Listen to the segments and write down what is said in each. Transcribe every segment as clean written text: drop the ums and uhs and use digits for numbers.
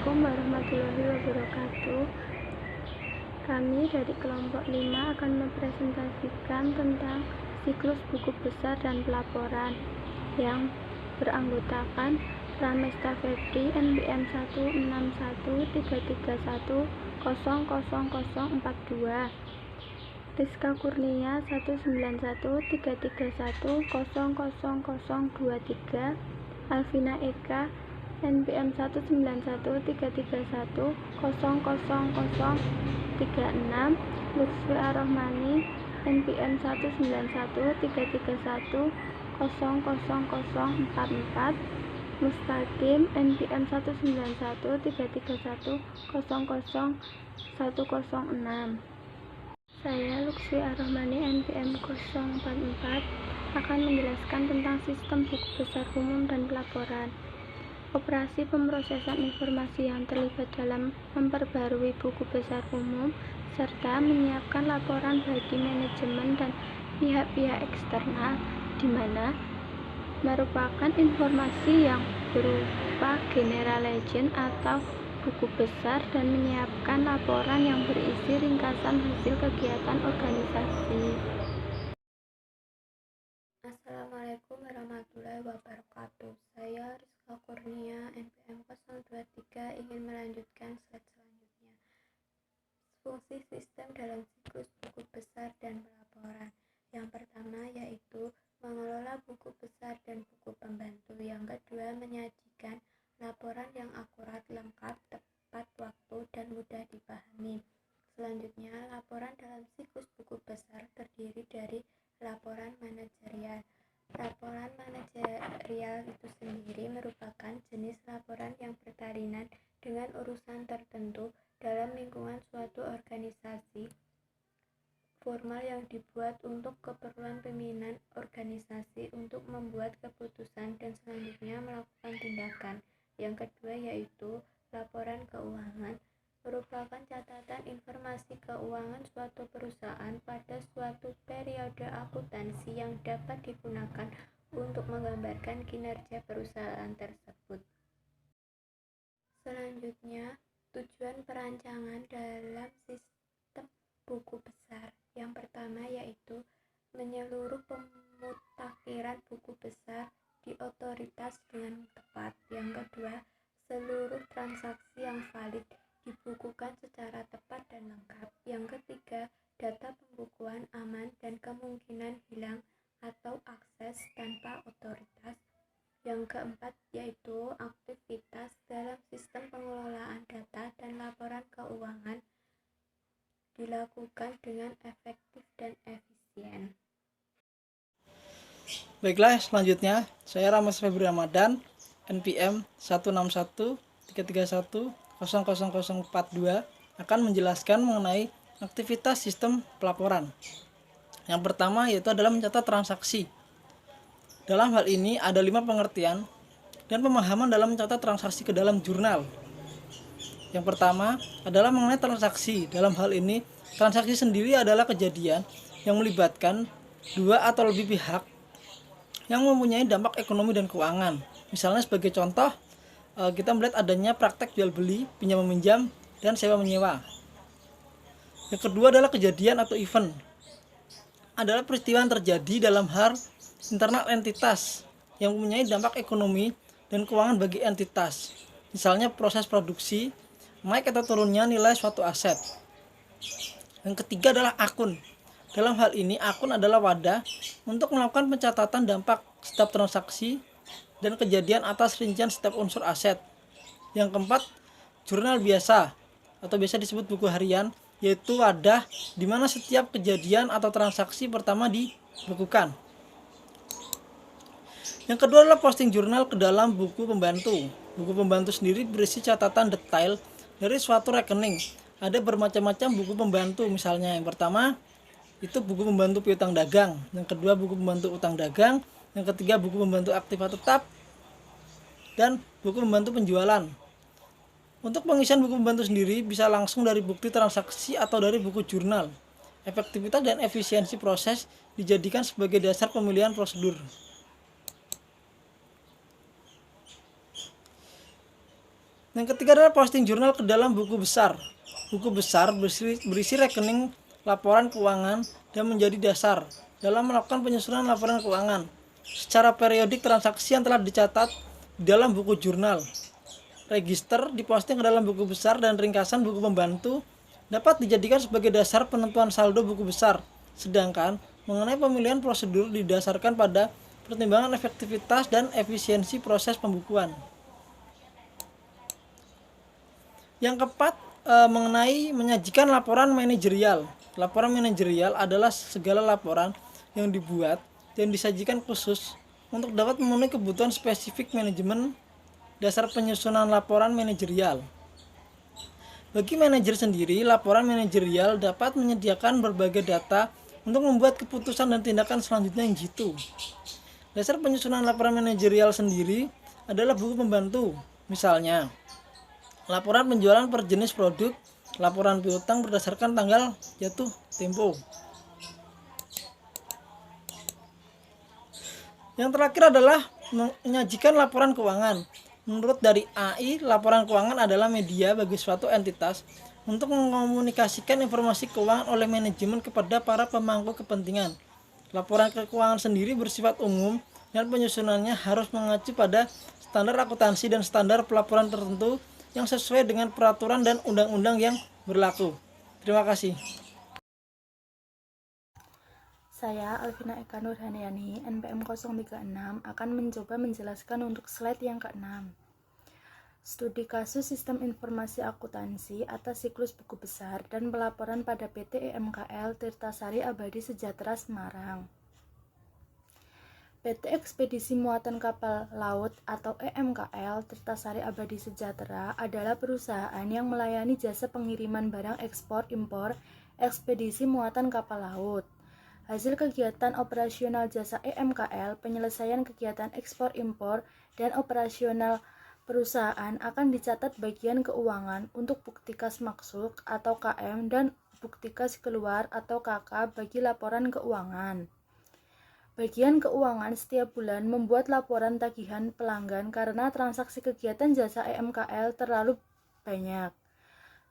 Assalamualaikum warahmatullahi wabarakatuh. Kami dari kelompok 5 akan mempresentasikan tentang siklus buku besar dan pelaporan yang beranggotakan Pramesta Febri NPM 16133100042, Rizka Kurnia 19133100023, Alvina Eka NPM 19133100036, Lutfi Ar-Rahmani NPM 19133100044, Mustaqim NPM 19133100106. Saya Lutfi Ar-Rahmani NPM 044 akan menjelaskan tentang sistem buku besar umum dan pelaporan. Operasi pemrosesan informasi yang terlibat dalam memperbarui buku besar umum serta menyiapkan laporan bagi manajemen dan pihak-pihak eksternal, di mana merupakan informasi yang berupa general legend atau buku besar dan menyiapkan laporan yang berisi ringkasan hasil kegiatan organisasi. Assalamualaikum warahmatullahi wabarakatuh. Saya Rizka Kurnia NPM 023 ingin melanjutkan slide selanjutnya. Fungsi sistem dalam siklus buku besar dan pelaporan. Yang pertama yaitu mengelola buku besar dan buku pembantu. Yang kedua menyajikan laporan yang akurat, lengkap, tepat waktu, dan mudah dipahami. Selanjutnya, laporan dalam siklus buku besar terdiri dari laporan manajerial. Laporan manajerial itu sendiri merupakan jenis laporan yang berkaitan dengan urusan tertentu dalam lingkungan suatu organisasi formal yang dibuat untuk keperluan pimpinan organisasi untuk membuat keputusan dan selanjutnya melakukan tindakan. Yang kedua yaitu laporan keuangan, merupakan catatan informasi keuangan suatu perusahaan pada suatu periode akuntansi yang dapat digunakan untuk menggambarkan kinerja perusahaan tersebut. Selanjutnya, tujuan perancangan dalam sistem buku besar. Yang pertama yaitu menyeluruh pemutakhiran buku besar di otoritas dengan tepat. Yang kedua, seluruh transaksi yang valid dibukukan secara tepat dan lengkap. Yang ketiga, data pembukuan aman dan kemungkinan hilang atau akses tanpa otoritas. Yang keempat yaitu aktivitas dalam sistem pengelolaan data dan laporan keuangan dilakukan dengan efektif dan efisien. Baiklah, selanjutnya saya Ramas Febri Ramadan NPM 16133100042 akan menjelaskan mengenai aktivitas sistem pelaporan. Yang pertama yaitu adalah mencatat transaksi. Dalam hal ini ada 5 pengertian dan pemahaman dalam mencatat transaksi ke dalam jurnal. Yang pertama adalah mengenai transaksi. Dalam hal ini, transaksi sendiri adalah kejadian yang melibatkan 2 atau lebih pihak yang mempunyai dampak ekonomi dan keuangan. Misalnya sebagai contoh, kita melihat adanya praktek jual beli, pinjam meminjam, dan sewa menyewa. Yang kedua adalah kejadian atau event. Adalah peristiwa yang terjadi dalam hal internal entitas yang mempunyai dampak ekonomi dan keuangan bagi entitas. Misalnya proses produksi, naik atau turunnya nilai suatu aset. Yang ketiga adalah akun. Dalam hal ini, akun adalah wadah untuk melakukan pencatatan dampak setiap transaksi dan kejadian atas rincian setiap unsur aset. Yang keempat, jurnal biasa atau biasa disebut buku harian, yaitu wadah di mana setiap kejadian atau transaksi pertama dibukukan. Yang kedua adalah posting jurnal ke dalam buku pembantu. Buku pembantu sendiri berisi catatan detail dari suatu rekening. Ada bermacam-macam buku pembantu, misalnya yang pertama itu buku pembantu piutang dagang, yang kedua buku pembantu utang dagang, yang ketiga buku pembantu aktiva tetap, dan buku pembantu penjualan. Untuk pengisian buku pembantu sendiri bisa langsung dari bukti transaksi atau dari buku jurnal. Efektivitas dan efisiensi proses dijadikan sebagai dasar pemilihan prosedur. Yang ketiga adalah posting jurnal ke dalam buku besar. Buku besar berisi rekening laporan keuangan dan menjadi dasar dalam melakukan penyusunan laporan keuangan secara periodik transaksi yang telah dicatat di dalam buku jurnal. Register diposting ke dalam buku besar dan ringkasan buku pembantu dapat dijadikan sebagai dasar penentuan saldo buku besar. Sedangkan mengenai pemilihan prosedur didasarkan pada pertimbangan efektivitas dan efisiensi proses pembukuan. Yang keempat, mengenai menyajikan laporan manajerial. Laporan manajerial adalah segala laporan yang dibuat dan disajikan khusus untuk dapat memenuhi kebutuhan spesifik manajemen dasar penyusunan laporan manajerial. Bagi manajer sendiri, laporan manajerial dapat menyediakan berbagai data untuk membuat keputusan dan tindakan selanjutnya yang jitu. Dasar penyusunan laporan manajerial sendiri adalah buku pembantu, misalnya laporan penjualan per jenis produk, laporan piutang berdasarkan tanggal jatuh tempo. Yang terakhir adalah menyajikan laporan keuangan. Menurut dari AI, laporan keuangan adalah media bagi suatu entitas untuk mengkomunikasikan informasi keuangan oleh manajemen kepada para pemangku kepentingan. Laporan keuangan sendiri bersifat umum dan penyusunannya harus mengacu pada standar akuntansi dan standar pelaporan tertentu yang sesuai dengan peraturan dan undang-undang yang berlaku. Terima kasih. Saya Alvina Eka Nurhaniani, NPM 036, akan mencoba menjelaskan untuk slide yang ke-6. Studi kasus Sistem Informasi Akuntansi atas siklus buku besar dan pelaporan pada PT EMKL Tirtasari Abadi Sejahtera Semarang. PT Ekspedisi Muatan Kapal Laut atau EMKL Tirtasari Abadi Sejahtera adalah perusahaan yang melayani jasa pengiriman barang ekspor-impor ekspedisi muatan kapal laut. Hasil kegiatan operasional jasa EMKL, penyelesaian kegiatan ekspor-impor, dan operasional perusahaan akan dicatat bagian keuangan untuk bukti kas maksuk atau KM dan bukti kas keluar atau KK bagi laporan keuangan. Bagian keuangan setiap bulan membuat laporan tagihan pelanggan karena transaksi kegiatan jasa EMKL terlalu banyak.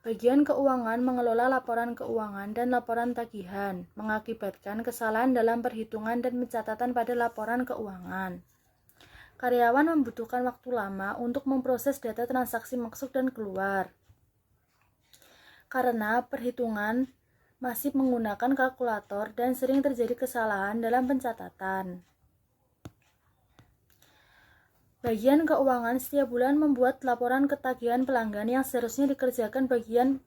Bagian keuangan mengelola laporan keuangan dan laporan tagihan, mengakibatkan kesalahan dalam perhitungan dan pencatatan pada laporan keuangan. Karyawan membutuhkan waktu lama untuk memproses data transaksi masuk dan keluar, karena perhitungan masih menggunakan kalkulator dan sering terjadi kesalahan dalam pencatatan. Bagian keuangan setiap bulan membuat laporan ketagihan pelanggan yang seharusnya dikerjakan bagian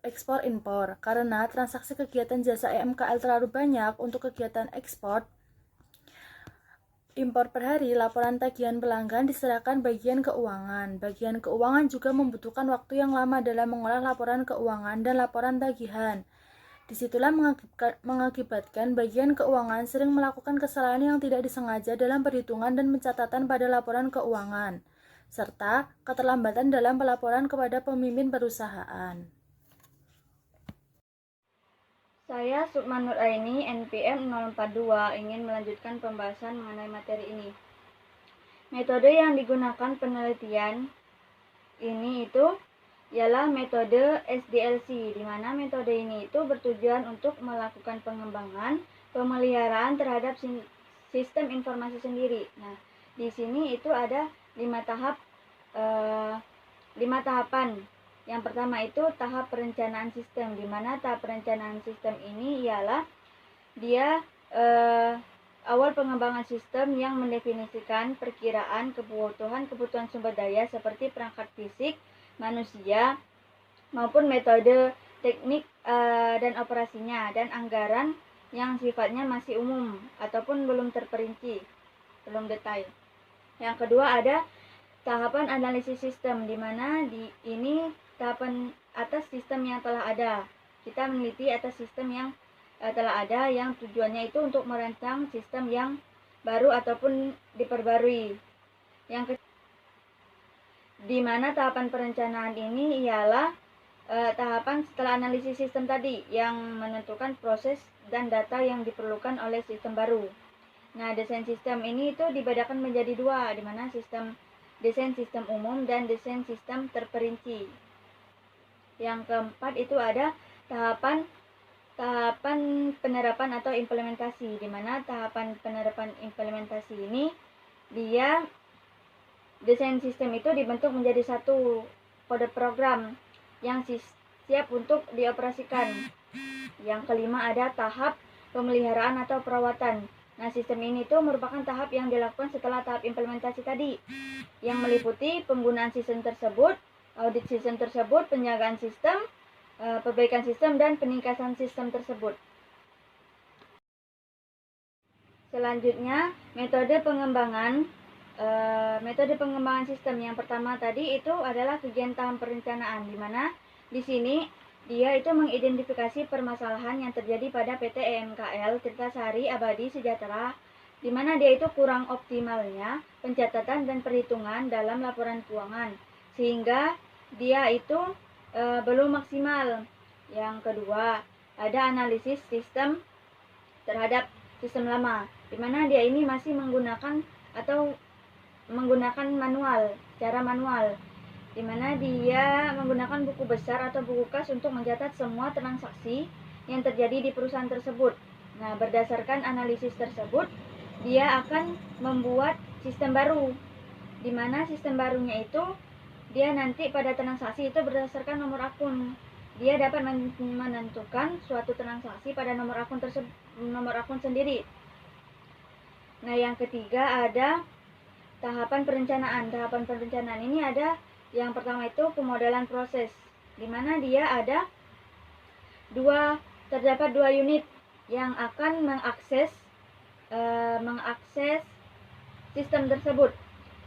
ekspor-impor. Karena transaksi kegiatan jasa EMKL terlalu banyak untuk kegiatan ekspor impor per hari, laporan tagihan pelanggan diserahkan bagian keuangan. Bagian keuangan juga membutuhkan waktu yang lama dalam mengolah laporan keuangan dan laporan tagihan. Disitulah mengakibatkan bagian keuangan sering melakukan kesalahan yang tidak disengaja dalam perhitungan dan pencatatan pada laporan keuangan, serta keterlambatan dalam pelaporan kepada pemimpin perusahaan. Saya Sukman Nuraini, NPM 042, ingin melanjutkan pembahasan mengenai materi ini. Metode yang digunakan penelitian ini ialah metode SDLC, di mana metode ini bertujuan untuk melakukan pengembangan pemeliharaan terhadap sistem informasi sendiri. Nah, di sini ada 5 tahapan. Yang pertama tahap perencanaan sistem, di mana tahap perencanaan sistem ini ialah dia awal pengembangan sistem yang mendefinisikan perkiraan kebutuhan sumber daya seperti perangkat fisik, manusia, maupun metode, teknik dan operasinya, dan anggaran yang sifatnya masih umum ataupun belum terperinci, belum detail. Yang kedua ada tahapan analisis sistem, di mana ini tahapan atas sistem yang telah ada. Kita meneliti atas sistem yang telah ada, yang tujuannya untuk merancang sistem yang baru ataupun diperbarui. Di mana tahapan perencanaan ini ialah tahapan setelah analisis sistem tadi, yang menentukan proses dan data yang diperlukan oleh sistem baru. Nah, desain sistem ini dibedakan menjadi 2, di mana sistem desain sistem umum, dan desain sistem terperinci. Yang keempat itu ada tahapan penerapan atau implementasi, di mana tahapan penerapan implementasi ini dia desain sistem itu dibentuk menjadi satu kode program yang siap untuk dioperasikan. Yang kelima ada tahap pemeliharaan atau perawatan. Nah, sistem ini tuh merupakan tahap yang dilakukan setelah tahap implementasi tadi, yang meliputi penggunaan sistem tersebut, audit sistem tersebut, penjagaan sistem, perbaikan sistem, dan peningkatan sistem tersebut. Selanjutnya, metode pengembangan sistem. Yang pertama tadi itu adalah kegiatan tahap perencanaan, di mana di sini dia itu mengidentifikasi permasalahan yang terjadi pada PT EMKL Tirtasari Abadi Sejahtera, di mana dia itu kurang optimalnya pencatatan dan perhitungan dalam laporan keuangan, sehingga dia itu belum maksimal. Yang kedua, ada analisis sistem terhadap sistem lama, di mana dia ini masih menggunakan cara manual, di mana dia menggunakan buku besar atau buku kas untuk mencatat semua transaksi yang terjadi di perusahaan tersebut. Nah, berdasarkan analisis tersebut, dia akan membuat sistem baru, di mana sistem barunya itu dia nanti pada transaksi itu berdasarkan nomor akun. Dia dapat menentukan suatu transaksi pada nomor akun sendiri. Nah, yang ketiga ada tahapan perencanaan. Tahapan perencanaan ini ada yang pertama itu pemodelan proses, di mana dia terdapat dua unit yang akan mengakses sistem tersebut,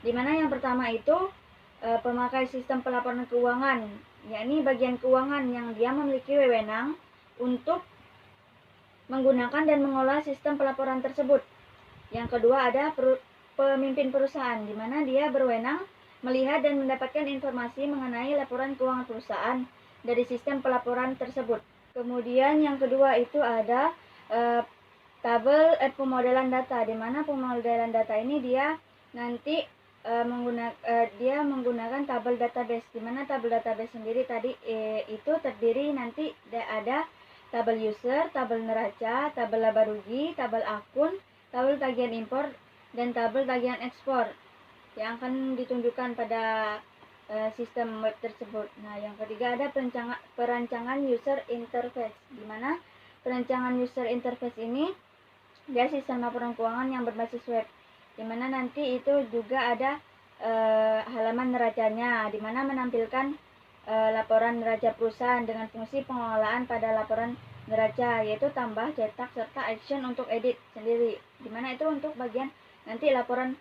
di mana yang pertama itu pemakai sistem pelaporan keuangan, yakni bagian keuangan yang dia memiliki wewenang untuk menggunakan dan mengolah sistem pelaporan tersebut. Yang kedua ada pemimpin perusahaan, di mana dia berwenang melihat dan mendapatkan informasi mengenai laporan keuangan perusahaan dari sistem pelaporan tersebut. Kemudian yang kedua itu ada tabel pemodelan data, di mana pemodelan data ini dia nanti menggunakan tabel database, di mana tabel database sendiri tadi itu terdiri nanti ada tabel user, tabel neraca, tabel laba rugi, tabel akun, tabel tagihan impor, dan tabel tagihan ekspor yang akan ditunjukkan pada sistem web tersebut. Nah, yang ketiga ada perancangan user interface, di mana perancangan user interface ini dia sistem laporan keuangan yang berbasis web, di mana nanti itu juga ada halaman neracanya, di mana menampilkan laporan neraca perusahaan dengan fungsi pengelolaan pada laporan neraca, yaitu tambah, cetak, serta action untuk edit sendiri, di mana itu untuk bagian nanti laporan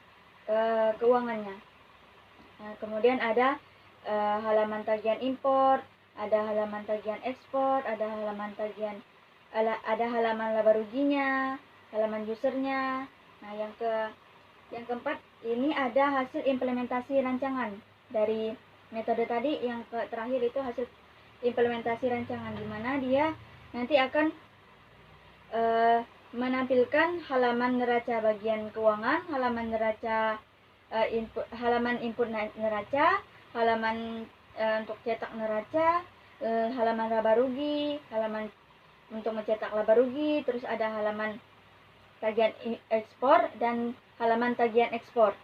keuangannya. Nah, kemudian ada halaman tagihan impor, ada halaman tagihan ekspor, ada halaman laba ruginya, halaman usernya. Nah, yang keempat ini ada hasil implementasi rancangan dari metode tadi. Yang terakhir itu hasil implementasi rancangan, di mana dia nanti akan menampilkan halaman neraca bagian keuangan, halaman neraca halaman input neraca, halaman untuk cetak neraca, halaman laba rugi, halaman untuk mencetak laba rugi, terus ada halaman tagihan ekspor dan halaman tagihan ekspor.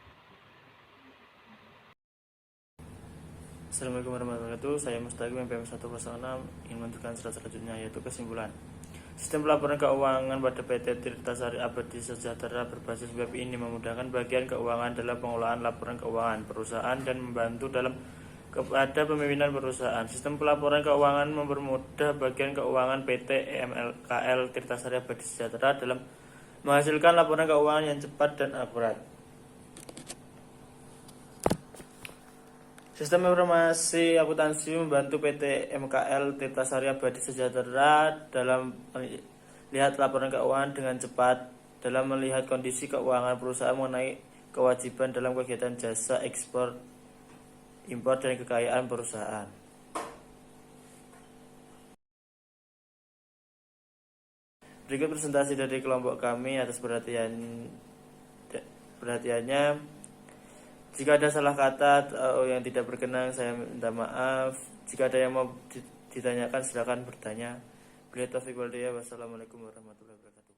Assalamualaikum warahmatullahi wabarakatuh. Saya Mustaqim MPM 106 ingin menunjukkan slide selanjutnya, yaitu kesimpulan. Sistem pelaporan keuangan pada PT Tirtasari Abadi Sejahtera berbasis web ini memudahkan bagian keuangan dalam pengelolaan laporan keuangan perusahaan dan membantu dalam kepada pemimpinan perusahaan. Sistem pelaporan keuangan mempermudah bagian keuangan PT EMKL Tirtasari Abadi Sejahtera dalam menghasilkan laporan keuangan yang cepat dan akurat. Sistem informasi akuntansi membantu PT MKL Tirtasari Abadi Sejahtera dalam melihat laporan keuangan dengan cepat, dalam melihat kondisi keuangan perusahaan mengenai kewajiban dalam kegiatan jasa ekspor, impor, dan kekayaan perusahaan. Berikut presentasi dari kelompok kami atas perhatiannya. Jika ada salah kata atau yang tidak berkenan, saya minta maaf. Jika ada yang mau ditanyakan, silakan bertanya. Wassalamualaikum warahmatullahi wabarakatuh.